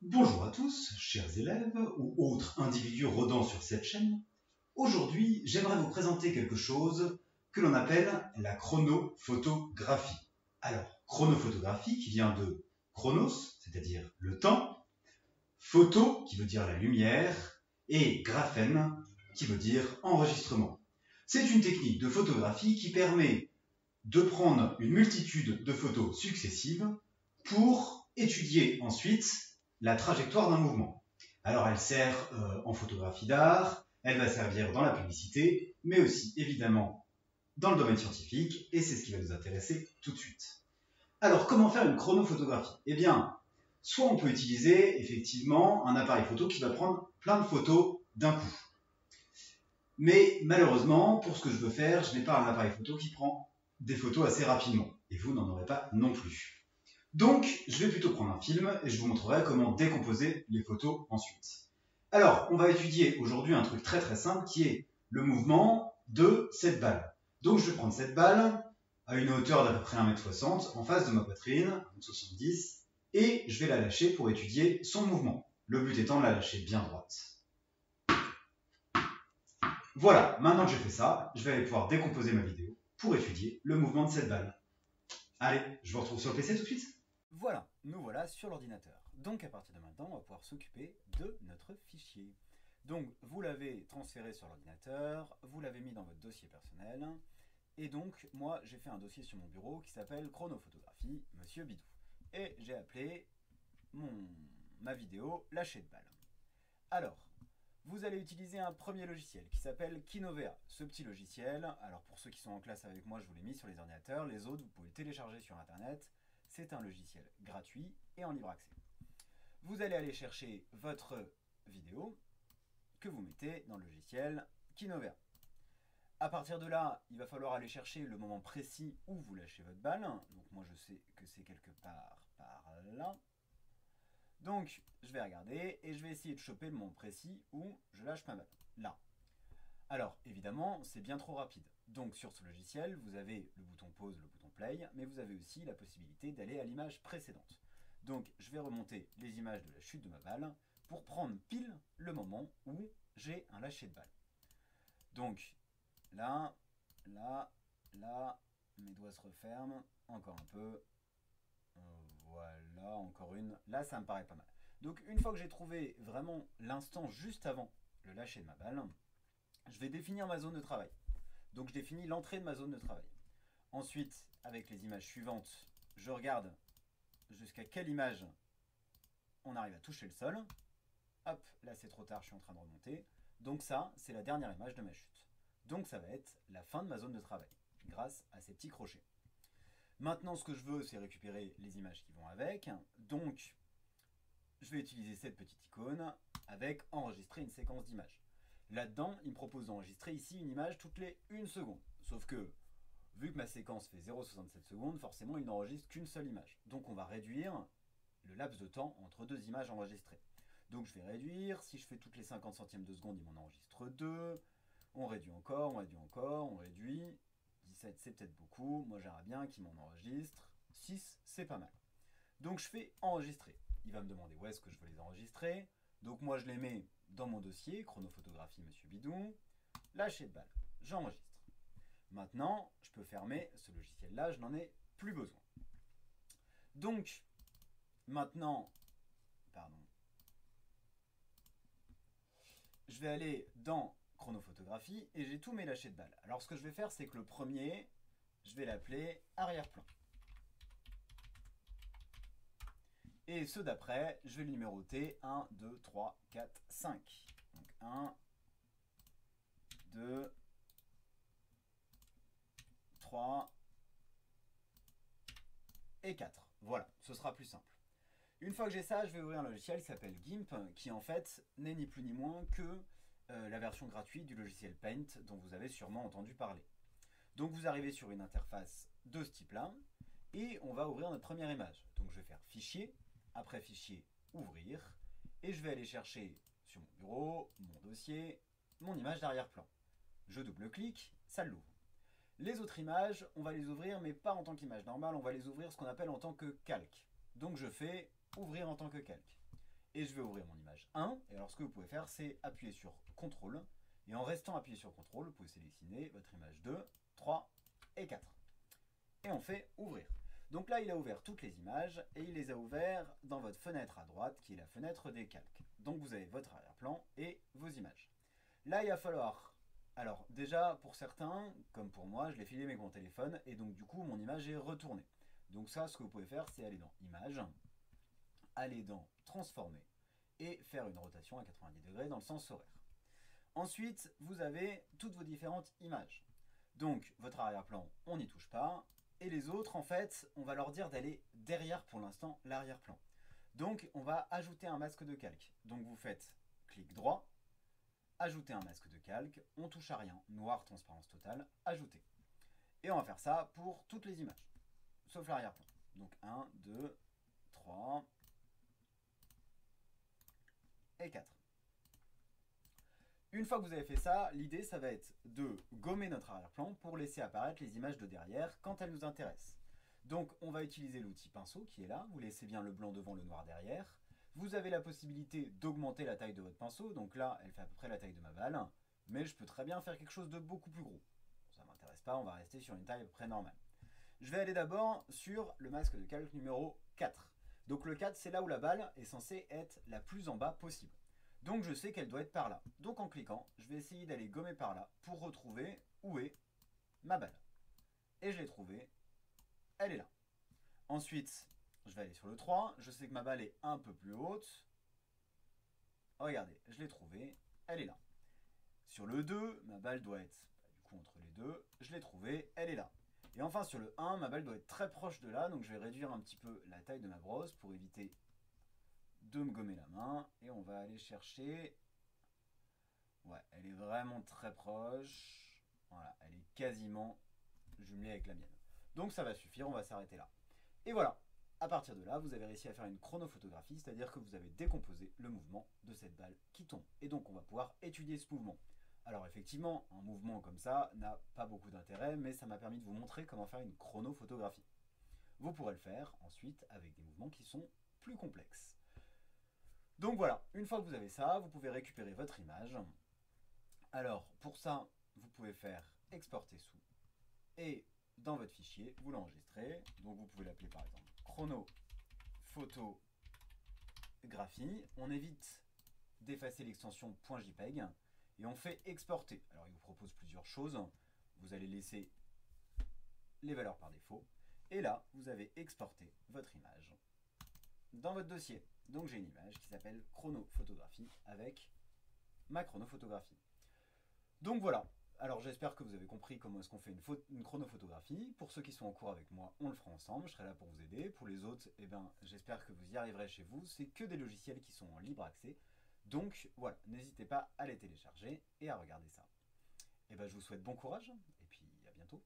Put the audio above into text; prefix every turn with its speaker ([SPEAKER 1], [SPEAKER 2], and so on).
[SPEAKER 1] Bonjour à tous, chers élèves ou autres individus rôdant sur cette chaîne. Aujourd'hui, j'aimerais vous présenter quelque chose que l'on appelle la chronophotographie. Alors, chronophotographie qui vient de chronos, c'est-à-dire le temps, photo qui veut dire la lumière, et graphène qui veut dire enregistrement. C'est une technique de photographie qui permet de prendre une multitude de photos successives pour étudier ensuite la trajectoire d'un mouvement. Alors elle sert en photographie d'art, elle va servir dans la publicité, mais aussi évidemment dans le domaine scientifique, et c'est ce qui va nous intéresser tout de suite. Alors comment faire une chronophotographie? Eh bien, soit on peut utiliser effectivement un appareil photo qui va prendre plein de photos d'un coup. Mais malheureusement, pour ce que je veux faire, je n'ai pas un appareil photo qui prend des photos assez rapidement, et vous n'en aurez pas non plus. Donc, je vais plutôt prendre un film et je vous montrerai comment décomposer les photos ensuite. Alors, on va étudier aujourd'hui un truc très très simple qui est le mouvement de cette balle. Donc, je vais prendre cette balle à une hauteur d'à peu près 1m60 en face de ma poitrine, 1m70, et je vais la lâcher pour étudier son mouvement. Le but étant de la lâcher bien droite. Voilà, maintenant que j'ai fait ça, je vais aller pouvoir décomposer ma vidéo pour étudier le mouvement de cette balle. Allez, je vous retrouve sur le PC tout de suite.
[SPEAKER 2] Voilà, nous voilà sur l'ordinateur. Donc à partir de maintenant, on va pouvoir s'occuper de notre fichier. Donc vous l'avez transféré sur l'ordinateur, vous l'avez mis dans votre dossier personnel, et donc moi j'ai fait un dossier sur mon bureau qui s'appelle Chronophotographie, Monsieur Bidou. Et j'ai appelé ma vidéo lâcher de balle. Alors, vous allez utiliser un premier logiciel qui s'appelle Kinovea. Ce petit logiciel, alors pour ceux qui sont en classe avec moi, je vous l'ai mis sur les ordinateurs, les autres vous pouvez le télécharger sur internet. C'est un logiciel gratuit et en libre accès. Vous allez aller chercher votre vidéo que vous mettez dans le logiciel Kinovea. À partir de là, il va falloir aller chercher le moment précis où vous lâchez votre balle. Donc moi je sais que c'est quelque part par là. Donc je vais regarder et je vais essayer de choper le moment précis où je lâche ma balle. Là. Alors évidemment, c'est bien trop rapide. Donc sur ce logiciel, vous avez le bouton pause, le bouton play, mais vous avez aussi la possibilité d'aller à l'image précédente. Donc je vais remonter les images de la chute de ma balle pour prendre pile le moment où j'ai un lâcher de balle. Donc là, là, là, mes doigts se referment, encore un peu. Voilà, encore une. Là, ça me paraît pas mal. Donc une fois que j'ai trouvé vraiment l'instant juste avant le lâcher de ma balle, je vais définir ma zone de travail. Donc je définis l'entrée de ma zone de travail. Ensuite, avec les images suivantes, je regarde jusqu'à quelle image on arrive à toucher le sol. Hop, là c'est trop tard, je suis en train de remonter. Donc ça, c'est la dernière image de ma chute. Donc ça va être la fin de ma zone de travail, grâce à ces petits crochets. Maintenant, ce que je veux, c'est récupérer les images qui vont avec. Donc, je vais utiliser cette petite icône avec enregistrer une séquence d'images. Là-dedans, il me propose d'enregistrer ici une image toutes les 1 seconde. Sauf que, vu que ma séquence fait 0,67 secondes, forcément, il n'enregistre qu'une seule image. Donc, on va réduire le laps de temps entre deux images enregistrées. Donc, je vais réduire. Si je fais toutes les 50 centièmes de seconde, il m'en enregistre 2. On réduit encore, on réduit encore, on réduit. 17, c'est peut-être beaucoup. Moi, j'aimerais bien qu'il m'en enregistre 6, c'est pas mal. Donc, je fais enregistrer. Il va me demander où est-ce que je veux les enregistrer. Donc, moi, je les mets dans mon dossier, chronophotographie Monsieur Bidou, lâcher de balle, j'enregistre. Maintenant, je peux fermer ce logiciel-là, je n'en ai plus besoin. Donc, maintenant, je vais aller dans chronophotographie et j'ai tous mes lâchers de balle. Alors, ce que je vais faire, c'est que le premier, je vais l'appeler arrière-plan. Et ceux d'après, je vais le numéroter 1, 2, 3, 4, 5. Donc 1, 2, 3 et 4. Voilà, ce sera plus simple. Une fois que j'ai ça, je vais ouvrir un logiciel qui s'appelle GIMP, qui en fait n'est ni plus ni moins que la version gratuite du logiciel Paint dont vous avez sûrement entendu parler. Donc vous arrivez sur une interface de ce type-là, et on va ouvrir notre première image. Donc je vais faire Fichier, après Fichier, Ouvrir, et je vais aller chercher sur mon bureau, mon dossier, mon image d'arrière-plan. Je double-clique, ça l'ouvre. Les autres images, on va les ouvrir, mais pas en tant qu'image normale, on va les ouvrir ce qu'on appelle en tant que calque. Donc je fais Ouvrir en tant que calque. et je vais ouvrir mon image 1. Et alors ce que vous pouvez faire, c'est appuyer sur CTRL. Et en restant appuyé sur CTRL, vous pouvez sélectionner votre image 2, 3 et 4. Et on fait ouvrir. Donc là, il a ouvert toutes les images et il les a ouvertes dans votre fenêtre à droite, qui est la fenêtre des calques. Donc vous avez votre arrière-plan et vos images. Là, il va falloir... Alors déjà, pour certains, comme pour moi, je l'ai filmé avec mon téléphone et donc du coup, mon image est retournée. Donc ça, ce que vous pouvez faire, c'est aller dans Images, aller dans Transformer et faire une rotation à 90 degrés dans le sens horaire. Ensuite, vous avez toutes vos différentes images. Donc, votre arrière-plan, on n'y touche pas. Et les autres, en fait, on va leur dire d'aller derrière, pour l'instant, l'arrière-plan. Donc, on va ajouter un masque de calque. Donc, vous faites clic droit, ajouter un masque de calque, on touche à rien, noir, transparence totale, ajouter. Et on va faire ça pour toutes les images, sauf l'arrière-plan. Donc, 1, 2, 3 et 4. Une fois que vous avez fait ça, l'idée, ça va être de gommer notre arrière-plan pour laisser apparaître les images de derrière quand elles nous intéressent. Donc, on va utiliser l'outil pinceau qui est là. Vous laissez bien le blanc devant, le noir derrière. Vous avez la possibilité d'augmenter la taille de votre pinceau. Donc là, elle fait à peu près la taille de ma balle. Mais je peux très bien faire quelque chose de beaucoup plus gros. Ça ne m'intéresse pas, on va rester sur une taille à peu près normale. Je vais aller d'abord sur le masque de calque numéro 4. Donc le 4, c'est là où la balle est censée être la plus en bas possible. Donc je sais qu'elle doit être par là. Donc en cliquant, je vais essayer d'aller gommer par là pour retrouver où est ma balle. Et je l'ai trouvée, elle est là. Ensuite, je vais aller sur le 3, je sais que ma balle est un peu plus haute. Regardez, je l'ai trouvée, elle est là. Sur le 2, ma balle doit être du coup entre les deux, je l'ai trouvée, elle est là. Et enfin sur le 1, ma balle doit être très proche de là, donc je vais réduire un petit peu la taille de ma brosse pour éviter de me gommer la main. Et on va aller chercher... Ouais, elle est vraiment très proche. Voilà, elle est quasiment jumelée avec la mienne. Donc ça va suffire, on va s'arrêter là. Et voilà, à partir de là, vous avez réussi à faire une chronophotographie, c'est-à-dire que vous avez décomposé le mouvement de cette balle qui tombe. Et donc on va pouvoir étudier ce mouvement. Alors effectivement, un mouvement comme ça n'a pas beaucoup d'intérêt, mais ça m'a permis de vous montrer comment faire une chronophotographie. Vous pourrez le faire ensuite avec des mouvements qui sont plus complexes. Donc voilà, une fois que vous avez ça, vous pouvez récupérer votre image. Alors pour ça, vous pouvez faire exporter sous et dans votre fichier, vous l'enregistrez. Donc vous pouvez l'appeler par exemple chronophotographie. On évite d'effacer l'extension .jpeg et on fait exporter. Alors il vous propose plusieurs choses. Vous allez laisser les valeurs par défaut. Et là, vous avez exporté votre image dans votre dossier. Donc j'ai une image qui s'appelle chronophotographie avec ma chronophotographie. Donc voilà. Alors j'espère que vous avez compris comment est-ce qu'on fait une chronophotographie. Pour ceux qui sont en cours avec moi, on le fera ensemble, je serai là pour vous aider. Pour les autres, eh ben, j'espère que vous y arriverez chez vous. C'est que des logiciels qui sont en libre accès. Donc voilà, n'hésitez pas à les télécharger et à regarder ça. Et ben, je vous souhaite bon courage et puis à bientôt.